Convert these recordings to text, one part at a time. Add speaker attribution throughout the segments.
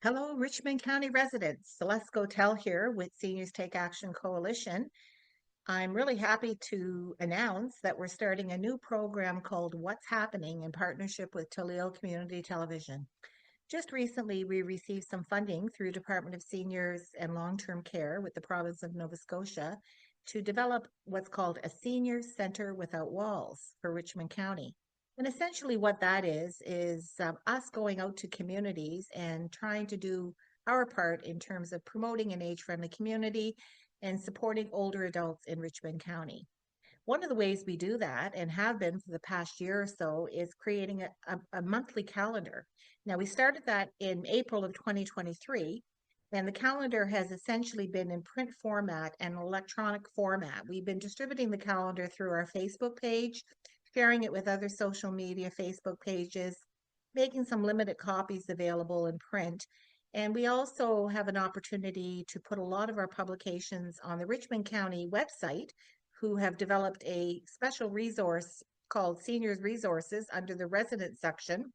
Speaker 1: Hello, Richmond County residents. Celeste Gotel here with Seniors Take Action Coalition. I'm really happy to announce that we're starting a new program called What's Happening in partnership with Toledo Community Television. Just recently, we received some funding through Department of Seniors and Long-Term Care with the province of Nova Scotia to develop what's called a Senior Center Without Walls for Richmond County. And essentially, what that is us going out to communities and trying to do our part in terms of promoting an age-friendly community and supporting older adults in Richmond County. One of the ways we do that and have been for the past year or so is creating a monthly calendar. Now, we started that in April of 2023, and the calendar has essentially been in print format and electronic format. We've been distributing the calendar through our Facebook page, sharing it with other social media Facebook pages, making some limited copies available in print. And we also have an opportunity to put a lot of our publications on the Richmond County website, who have developed a special resource called Seniors Resources under the resident section.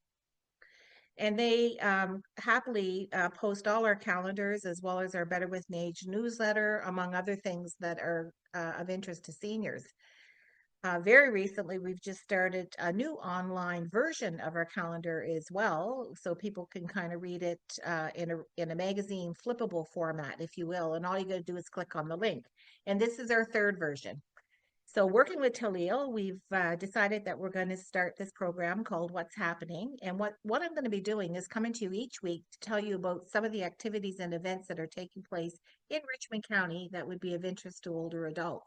Speaker 1: And they happily post all our calendars as well as our Better with an Age newsletter, among other things that are of interest to seniors. Very recently, we've just started a new online version of our calendar as well, so people can kind of read it in a magazine flippable format, if you will, and all you got to do is click on the link. And this is our third version. So working with Talil, we've decided that we're going to start this program called What's Happening. And what I'm going to be doing is coming to you each week to tell you about some of the activities and events that are taking place in Richmond County that would be of interest to older adults.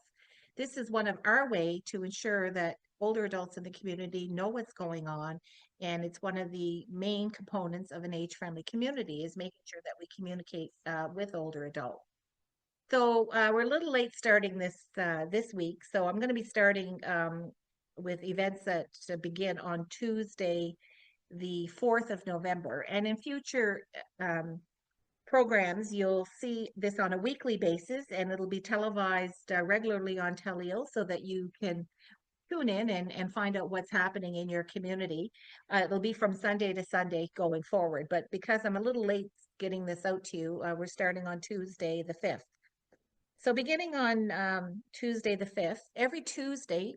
Speaker 1: This is one of our way to ensure that older adults in the community know what's going on. And it's one of the main components of an age-friendly community is making sure that we communicate with older adults. So we're a little late starting this week. So I'm going to be starting with events that begin on Tuesday, the 4th of November. And in future programs, you'll see this on a weekly basis, and it'll be televised regularly on Teleo so that you can tune in and find out what's happening in your community. It'll be from Sunday to Sunday going forward. But because I'm a little late getting this out to you, we're starting on Tuesday, the 5th. So beginning on Tuesday the 5th, every Tuesday,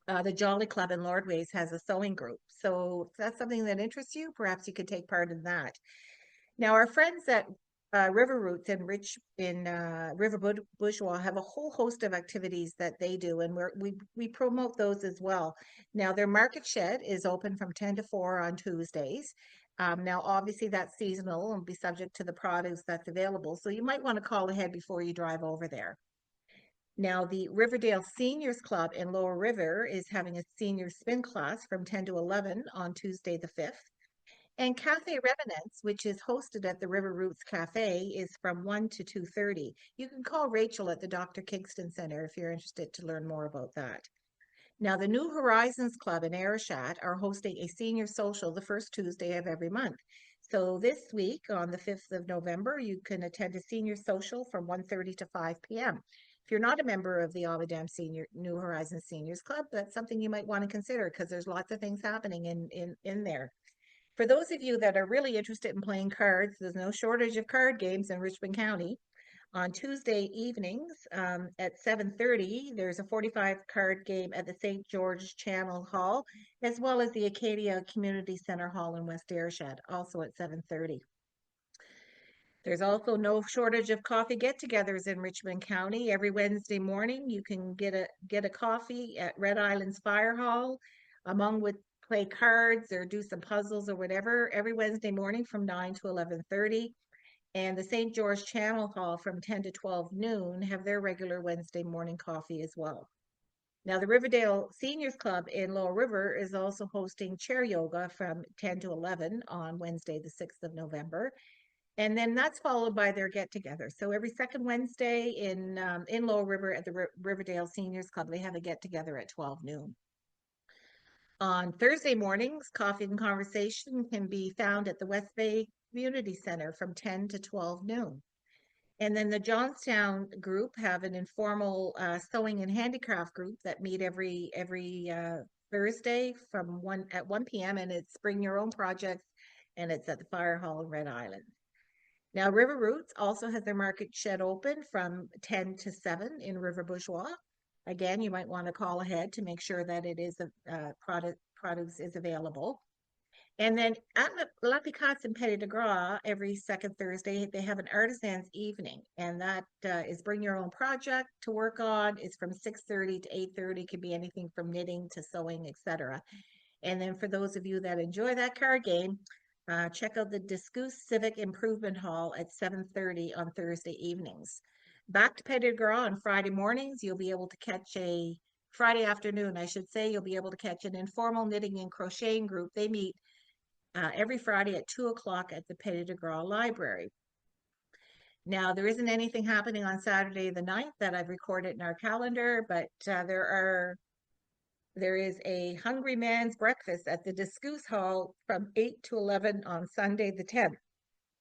Speaker 1: the Jolly Club in Lordways has a sewing group. So if that's something that interests you, perhaps you could take part in that. Now, our friends at River Roots in River Bourgeois have a whole host of activities that they do, and we promote those as well. Now, their market shed is open from 10 to 4 on Tuesdays. Now, obviously, that's seasonal and be subject to the produce that's available. So you might want to call ahead before you drive over there. Now, the Riverdale Seniors Club in Lower River is having a senior spin class from 10 to 11 on Tuesday the 5th. And Cafe Revenants, which is hosted at the River Roots Cafe, is from 1 to 2:30. You can call Rachel at the Dr. Kingston Center if you're interested to learn more about that. Now, the New Horizons Club in Arishat are hosting a senior social the first Tuesday of every month. So this week, on the 5th of November, you can attend a senior social from 1:30 to 5 p.m. If you're not a member of the Awadam New Horizons Seniors Club, that's something you might want to consider because there's lots of things happening in there. For those of you that are really interested in playing cards, there's no shortage of card games in Richmond County. On Tuesday evenings at 7:30, there's a 45 card game at the St. George Channel Hall, as well as the Acadia Community Center Hall in West Ayrshire, also at 7:30. There's also no shortage of coffee get-togethers in Richmond County. Every Wednesday morning, you can get a coffee at Red Island's Fire Hall, among with play cards or do some puzzles or whatever, every Wednesday morning from 9 to 11:30. And the St. George Channel Hall from 10 to 12 noon have their regular Wednesday morning coffee as well. Now, the Riverdale Seniors Club in Lower River is also hosting chair yoga from 10 to 11 on Wednesday, the 6th of November. And then that's followed by their get-together. So every second Wednesday in Lower River at the Riverdale Seniors Club, they have a get-together at 12 noon. On Thursday mornings, coffee and conversation can be found at the West Bay Community Center from 10 to 12 noon. And then the Johnstown group have an informal sewing and handicraft group that meet every Thursday from 1 p.m. and it's bring your own projects, and it's at the Fire Hall in Red Island. Now, River Roots also has their market shed open from 10 to 7 in River Bourgeois. Again, you might want to call ahead to make sure that it is produce is available. And then at La Picasse in Petit de Gras, every second Thursday, they have an artisan's evening, and that is bring your own project to work on. It's from 6:30 to 8:30. Could be anything from knitting to sewing, etc. And then for those of you that enjoy that card game, check out the Discus Civic Improvement Hall at 7:30 on Thursday evenings. Back to Petit de Gras on Friday mornings, you'll be able to catch a Friday afternoon, I should say, you'll be able to catch an informal knitting and crocheting group. They meet every Friday at 2 o'clock at the Petit de Gras Library. Now, there isn't anything happening on Saturday the 9th that I've recorded in our calendar, but there is a Hungry Man's Breakfast at the Discus Hall from 8 to 11 on Sunday the 10th.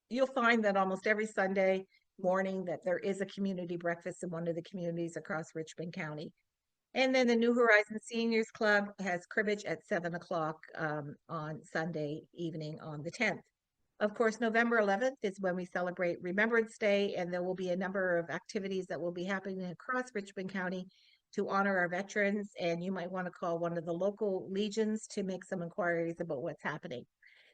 Speaker 1: You'll find that almost every Sunday morning that there is a community breakfast in one of the communities across Richmond County. And then the New Horizons Seniors Club has cribbage at 7 o'clock on Sunday evening on the 10th. Of course, November 11th is when we celebrate Remembrance Day, and there will be a number of activities that will be happening across Richmond County to honor our veterans. And you might want to call one of the local legions to make some inquiries about what's happening.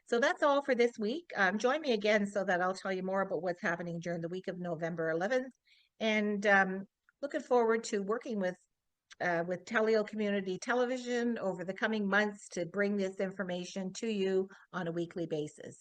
Speaker 1: So that's all for this week. Join me again so that I'll tell you more about what's happening during the week of November 11th. And looking forward to working with Teleo Community Television over the coming months to bring this information to you on a weekly basis.